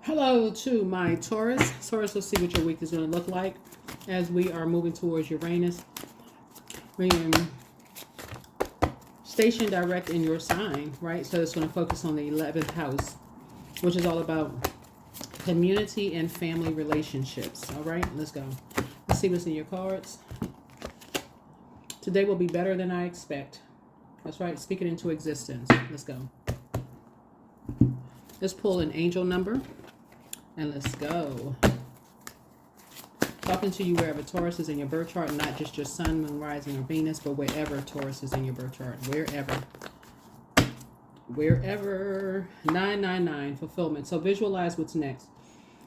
Hello to my Taurus. Taurus, let's see what your week is going to look like as we are moving towards Uranus. Being stationed direct in your sign, right? So it's going to focus on the 11th house, which is all about community and family relationships. All right, let's go. Let's see what's in your cards. Today will be better than I expect. That's right, speak it into existence. Let's go. Let's pull an angel number. And let's go. Talking to you wherever Taurus is in your birth chart, not just your sun, moon, rising, or Venus, but wherever Taurus is in your birth chart. Wherever. 999, fulfillment. So visualize what's next.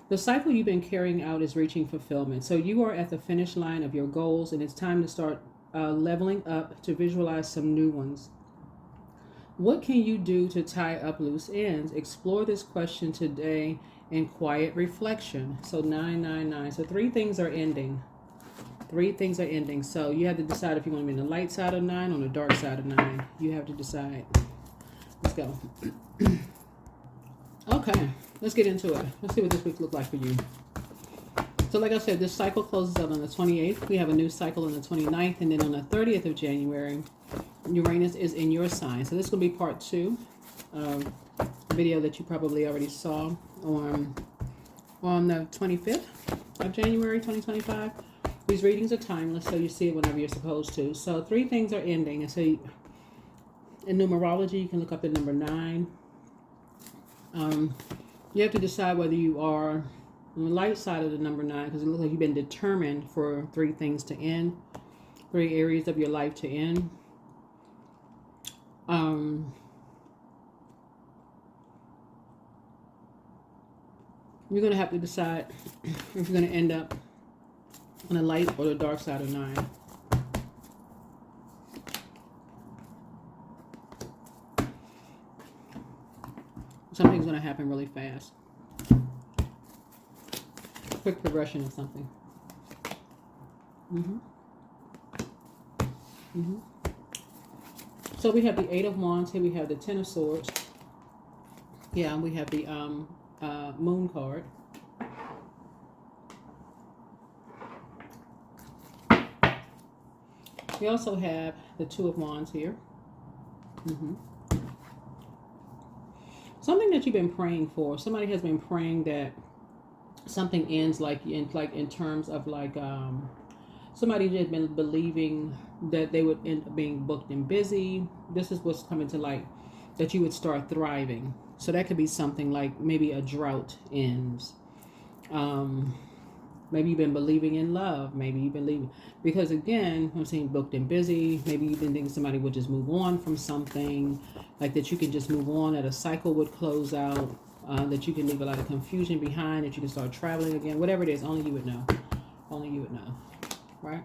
The cycle you've been carrying out is reaching fulfillment. So you are at the finish line of your goals, and it's time to start leveling up to visualize some new ones. What can you do to tie up loose ends? Explore this question today in quiet reflection. So 999. So three things are ending. Three things are ending. So you have to decide if you want to be on the light side of 9 or on the dark side of 9. You have to decide. Let's go. Okay, let's get into it. Let's see what this week looks like for you. So like I said, this cycle closes out on the 28th. We have a new cycle on the 29th. And then on the 30th of January, Uranus is in your sign. So this will be part 2 of a video that you probably already saw on the 25th of January 2025. These readings are timeless, so you see it whenever you're supposed to. So three things are ending. And so in numerology, you can look up the number 9. You have to decide whether you are on the light side of the number 9, because it looks like you've been determined for three things to end, 3 areas of your life to end. You're going to have to decide if you're going to end up on the light or the dark side of 9. Something's going to happen really fast. Quick progression of something. So we have the 8 of Wands. Here we have the 10 of Swords. Yeah, we have the Moon card. We also have the 2 of Wands here. Something that you've been praying for. Somebody has been praying that something ends, like in terms of like somebody has been believing that they would end up being booked and busy. This is what's coming to light, that you would start thriving. So that could be something like maybe a drought ends. Maybe you've been believing in love. Maybe you've been leaving. Because again, I'm saying booked and busy. Maybe you've been thinking somebody would just move on from something. Like that you can just move on, that a cycle would close out. That you can leave a lot of confusion behind. That you can start traveling again. Whatever it is, only you would know. Only you would know. Right?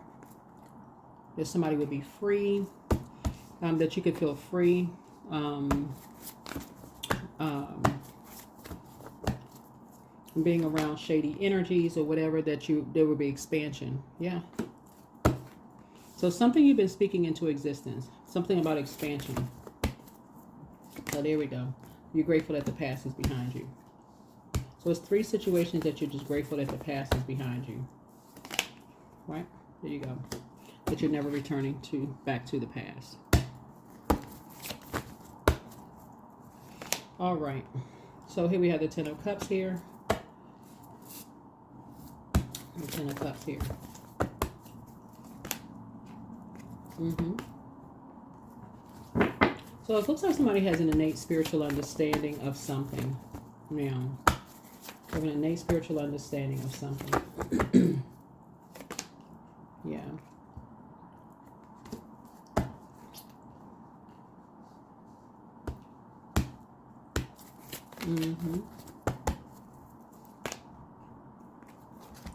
That somebody would be free. That you could feel free. Being around shady energies or whatever, that there will be expansion. Yeah. So something you've been speaking into existence. Something about expansion. So there we go. You're grateful that the past is behind you. So it's 3 situations that you're just grateful that the past is behind you. Right? There you go. That you're never returning back to the past. All right. So here we have the 10 of Cups here. The 10 of Cups here. So it looks like somebody has an innate spiritual understanding of something. Now, have an innate spiritual understanding of something. Yeah.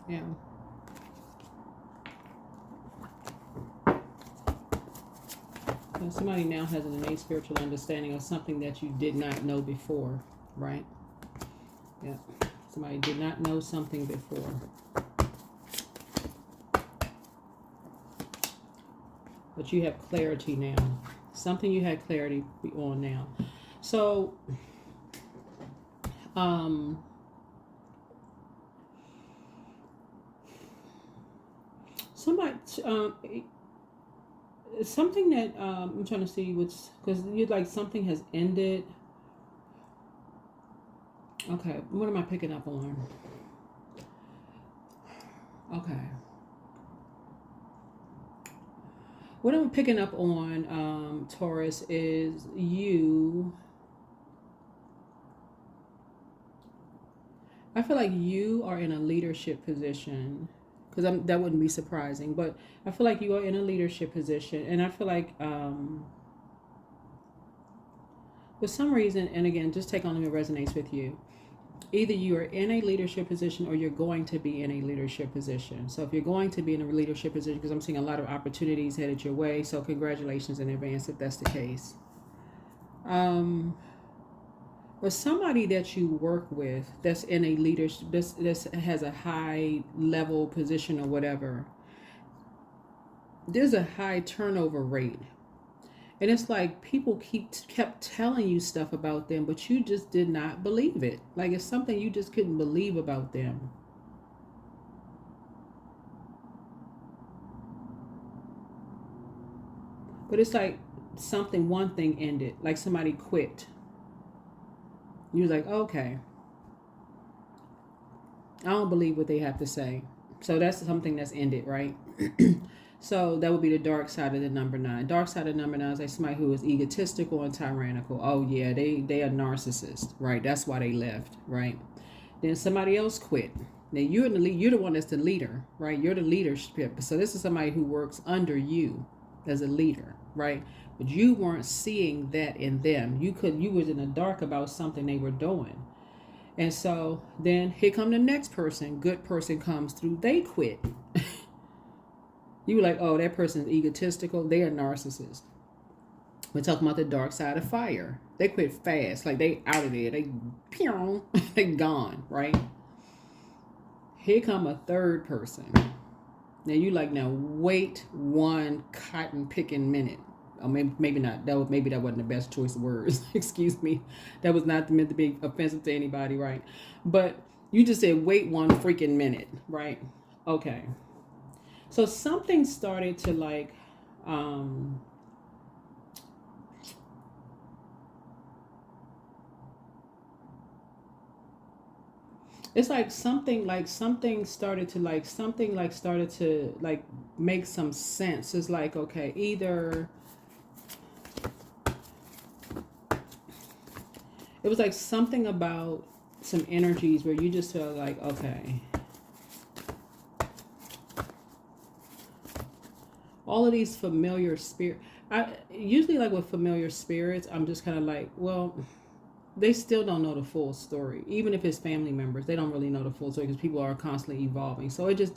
Yeah. So somebody now has an innate spiritual understanding of something that you did not know before, right? Yeah. Somebody did not know something before. But you have clarity now. Something you had clarity on now. So something that I'm trying to see what's, because you like something has ended. Okay, what am I picking up on? Okay. What I'm picking up on, Taurus, is you. I feel like you are in a leadership position, because that wouldn't be surprising, but I feel like you are in a leadership position, and I feel like for some reason, and again, just take on if it resonates with you. Either you are in a leadership position or you're going to be in a leadership position. So if you're going to be in a leadership position, because I'm seeing a lot of opportunities headed your way, so congratulations in advance if that's the case. Or somebody that you work with that's in a leadership, this has a high level position or whatever, there's a high turnover rate. And it's like people kept telling you stuff about them, but you just did not believe it. Like it's something you just couldn't believe about them. But it's like one thing ended, like somebody quit. You was like, okay, I don't believe what they have to say. So that's something that's ended, right? So that would be the dark side of the number 9. Dark side of number 9 is like somebody who is egotistical and tyrannical. Oh yeah, they are narcissists, right? That's why they left, right? Then somebody else quit. Now you're in the lead. You're the one that's the leader, right? You're the leadership. So this is somebody who works under you as a leader, right? But you weren't seeing that in them. You was in the dark about something they were doing. And so then here come the next person. Good person comes through. They quit. You were like, oh, that person is egotistical. They are narcissists. We're talking about the dark side of fire. They quit fast. Like they out of there. They gone, right? Here come a third person. Now you like, now wait one cotton picking minute. Or maybe not. Maybe that wasn't the best choice of words. Excuse me. That was not meant to be offensive to anybody, right? But you just said wait one freaking minute, right? Okay. So something started to like, it's like something started to make some sense. It's like, okay, either it was like something about some energies where you just felt like, okay, all of these familiar I usually, like with familiar spirits, I'm just kind of like, well, they still don't know the full story. Even if it's family members, they don't really know the full story because people are constantly evolving. So it just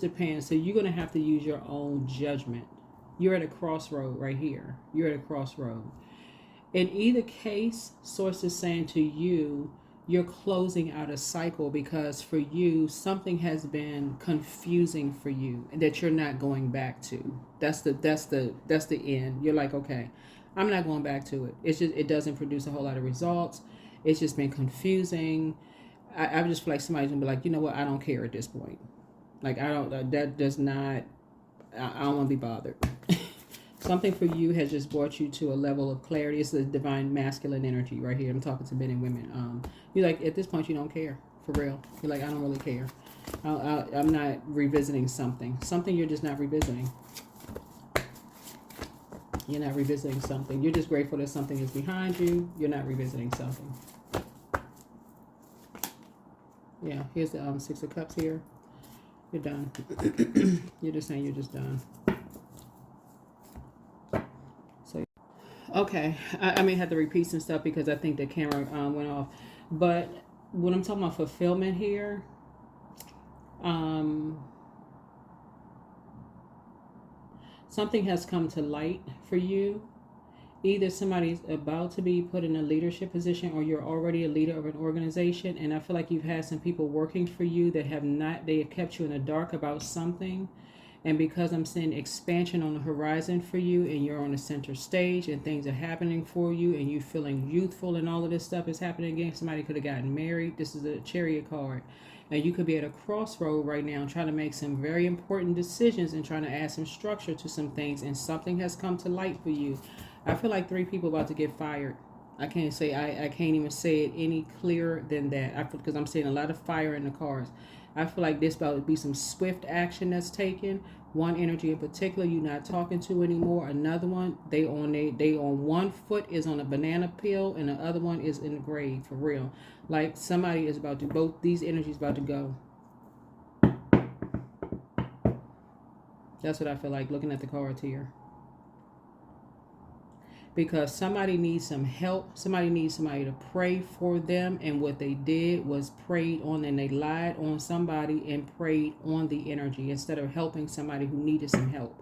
depends. So you're going to have to use your own judgment. You're at a crossroad right here. You're at a crossroad. In either case, Source is saying to you, you're closing out a cycle, because for you something has been confusing for you that you're not going back to. That's the end. You're like, okay, I'm not going back to it. It's just, it doesn't produce a whole lot of results. It's just been confusing. I just feel like somebody's gonna be like, you know what, I don't care at this point. Like I don't want to be bothered. Something for you has just brought you to a level of clarity. It's the divine masculine energy right here. I'm talking to men and women. You're like, at this point, you don't care. For real. You're like, I don't really care. I'm not revisiting something. Something you're just not revisiting. You're not revisiting something. You're just grateful that something is behind you. You're not revisiting something. Yeah, here's the 6 of Cups here. You're done. You're just saying you're just done. So, okay, I may have to repeat some stuff because I think the camera went off. But when I'm talking about fulfillment here, something has come to light for you. Either somebody's about to be put in a leadership position, or you're already a leader of an organization. And I feel like you've had some people working for you that have not, they have kept you in the dark about something. And because I'm seeing expansion on the horizon for you, and you're on the center stage, and things are happening for you, and you feeling youthful, and all of this stuff is happening again. Somebody could have gotten married. This is a Chariot card. And you could be at a crossroad right now trying to make some very important decisions and trying to add some structure to some things. And something has come to light for you. I feel like 3 people about to get fired. I can't say, I can't even say it any clearer than that. Because I'm seeing a lot of fire in the cards. I feel like this about to be some swift action that's taken. One energy in particular you're not talking to anymore. Another one, they on one foot is on a banana peel, and the other one is in the grave, for real. Like somebody is about to, both these energies about to go. That's what I feel like looking at the cards here. Because somebody needs some help. Somebody needs somebody to pray for them. And what they did was prayed on, and they lied on somebody and prayed on the energy instead of helping somebody who needed some help.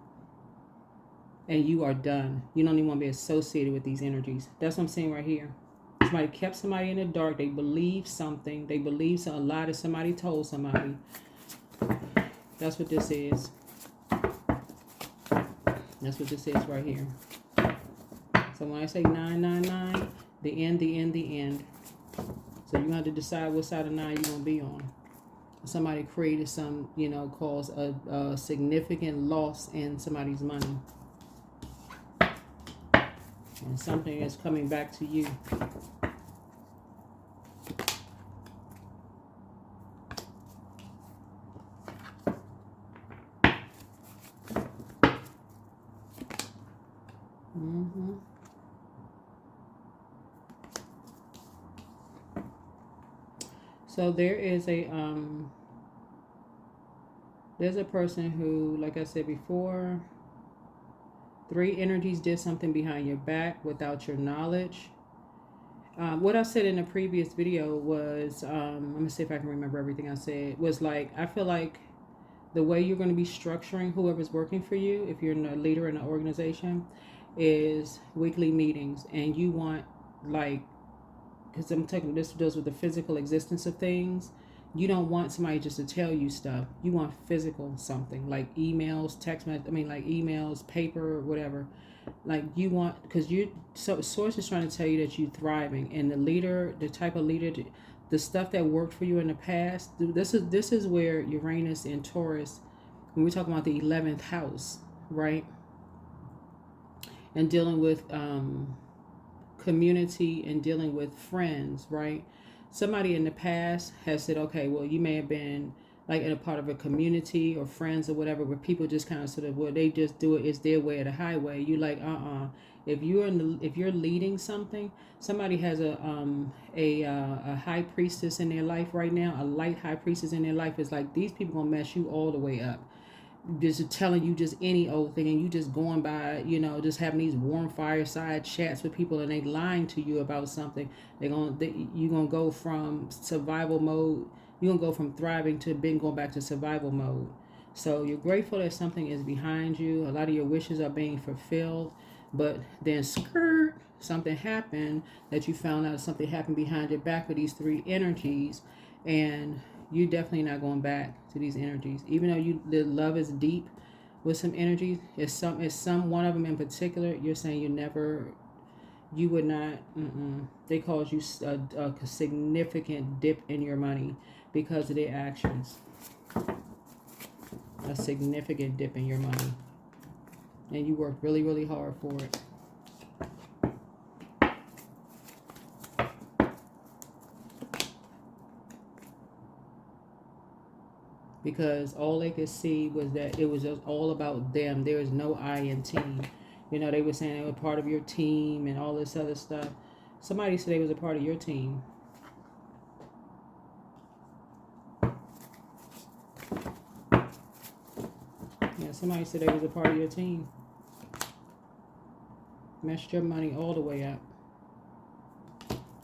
And you are done. You don't even want to be associated with these energies. That's what I'm saying right here. Somebody kept somebody in the dark. They believed something. They believed a lie that somebody told somebody. That's what this is. That's what this is right here. So when I say 999, the end, the end, the end. So you have to decide what side of 9 you're going to be on. Somebody created some, caused a significant loss in somebody's money. And something is coming back to you. So there's a person who, like I said before, 3 energies did something behind your back without your knowledge. What I said in the previous video was, I'm gonna see if I can remember everything I said, was like, I feel like the way you're going to be structuring whoever's working for you, if you're a leader in an organization, is weekly meetings. And you want, like, because I'm taking this deals with the physical existence of things. You don't want somebody just to tell you stuff. You want physical something, like emails, text message. Like emails, paper, whatever. Like you want, because source is trying to tell you that you're thriving, and the leader, the type of leader, the stuff that worked for you in the past. This is where Uranus and Taurus, when we talk about the 11th house, right, and dealing with community and dealing with friends, right? Somebody in the past has said, okay, well, you may have been like in a part of a community or friends or whatever, where people just kind of sort of, well, they just do it, it's their way or the highway. You like, if you're leading something, somebody has a high priestess in their life right now, a light high priestess in their life. Is like, these people gonna mess you all the way up, just telling you just any old thing, and you just going by, just having these warm fireside chats with people, and they lying to you about something. You're gonna go from survival mode. You're gonna go from thriving to going back to survival mode. So you're grateful that something is behind you. A lot of your wishes are being fulfilled, but then something happened that you found out something happened behind your back with these 3 energies, and you're definitely not going back to these energies. Even though the love is deep with some energies, it's some one of them in particular, you're saying you would not, they cause you a significant dip in your money because of their actions. A significant dip in your money. And you worked really, really hard for it. Because all they could see was that it was just all about them. There is no I in team. They were saying they were part of your team and all this other stuff. Somebody said they was a part of your team. Yeah, somebody said they was a part of your team. Messed your money all the way up.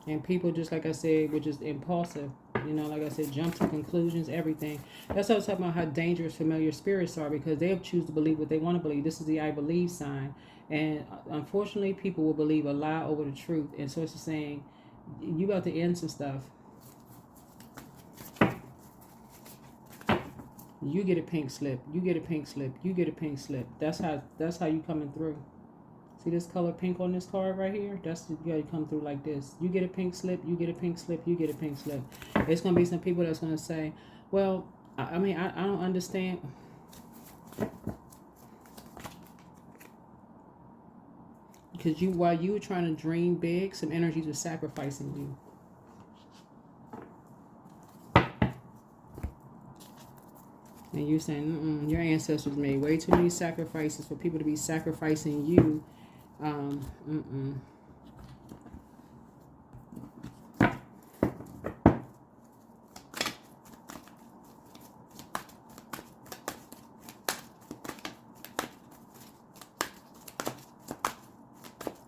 And people, just like I said, were just impulsive. Like I said, jump to conclusions, everything. That's what I was talking about, how dangerous familiar spirits are, because they'll choose to believe what they want to believe. This is the I believe sign. And unfortunately, people will believe a lie over the truth. And so it's saying, you about to end some stuff. You get a pink slip. You get a pink slip. You get a pink slip. That's how you coming through. See this color pink on this card right here? That's how you come through like this. You get a pink slip. You get a pink slip. You get a pink slip. It's gonna be some people that's gonna say, well, I mean, I don't understand. Because while you were trying to dream big, some energies were sacrificing you. And you're saying, your ancestors made way too many sacrifices for people to be sacrificing you.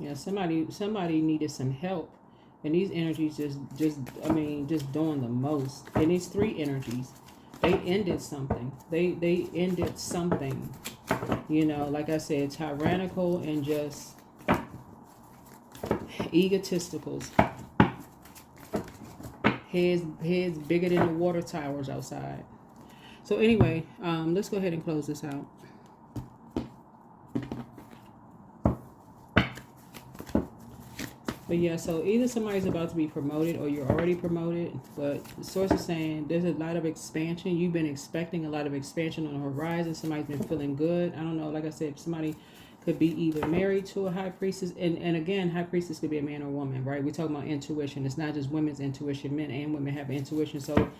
Yeah, somebody needed some help. And these energies just doing the most. And these three energies, they ended something. They ended something. You know, like I said, tyrannical and just egotisticals. Heads bigger than the water towers outside. So anyway, let's go ahead and close this out. But yeah, so either somebody's about to be promoted or you're already promoted. But the source is saying there's a lot of expansion. You've been expecting a lot of expansion on the horizon. Somebody's been feeling good. I don't know. Like I said, somebody could be either married to a high priestess. And again, high priestess could be a man or a woman, right? We're talking about intuition. It's not just women's intuition. Men and women have intuition. So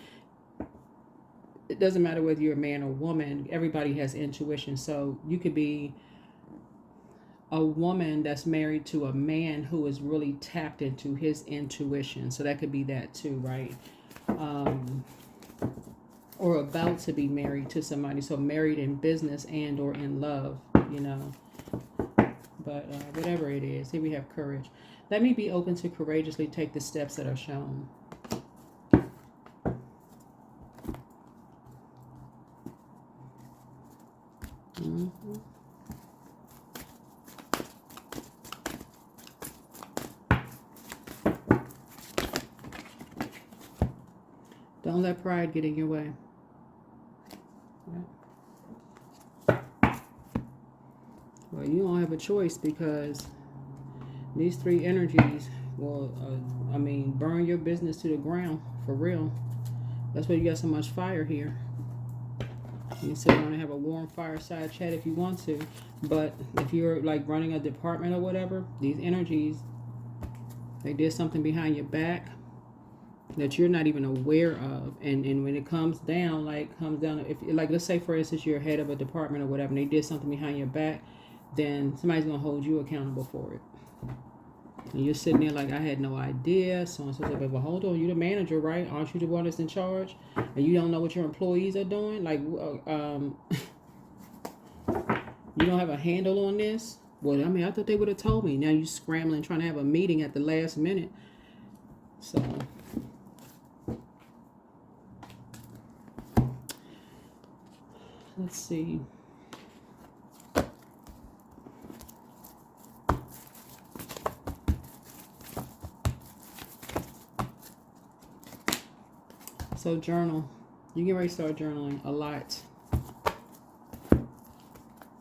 it doesn't matter whether you're a man or woman. Everybody has intuition. So you could be a woman that's married to a man who is really tapped into his intuition. So that could be that too, right? Or about to be married to somebody. So married in business and or in love, you know. But whatever it is, here we have courage. Let me be open to courageously take the steps that are shown. Don't let pride get in your way. Well, you don't have a choice because these three energies will, burn your business to the ground for real. That's why you got so much fire here. You still want to have a warm fireside chat if you want to, but if you're like running a department or whatever, these energies, they did something behind your back that you're not even aware of, and when it comes down, if like let's say for instance you're head of a department or whatever, and they did something behind your back, then somebody's gonna hold you accountable for it. And you're sitting there like, I had no idea, so and so. But hold on, you're the manager, right? Aren't you the one that's in charge? And you don't know what your employees are doing? Like, you don't have a handle on this? Well, I mean, I thought they would have told me. Now you scrambling, trying to have a meeting at the last minute. So let's see. So journal. You can already start journaling a lot.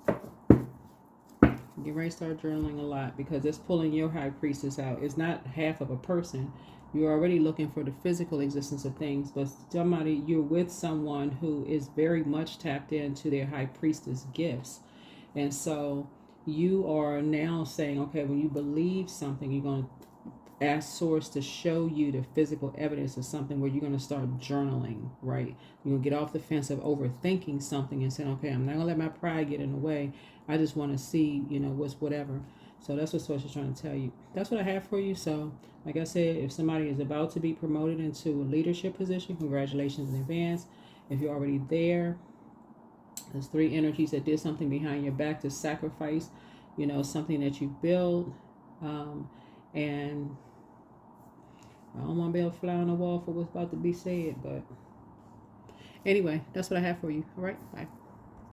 You can already start journaling a lot because it's pulling your high priestess out. It's not half of a person. You're already looking for the physical existence of things, but you're with someone who is very much tapped into their high priestess gifts. And so you are now saying, okay, when you believe something, you're going to ask source to show you the physical evidence of something, where you're going to start journaling, right? You're going to get off the fence of overthinking something and saying, okay, I'm not going to let my pride get in the way. I just want to see, what's whatever. So that's what source is trying to tell you. That's what I have for you. So like I said, if somebody is about to be promoted into a leadership position, congratulations in advance. If you're already there, there's three energies that did something behind your back to sacrifice, something that you build. And I don't want to be able to fly on the wall for what's about to be said, but anyway, that's what I have for you. All right, bye.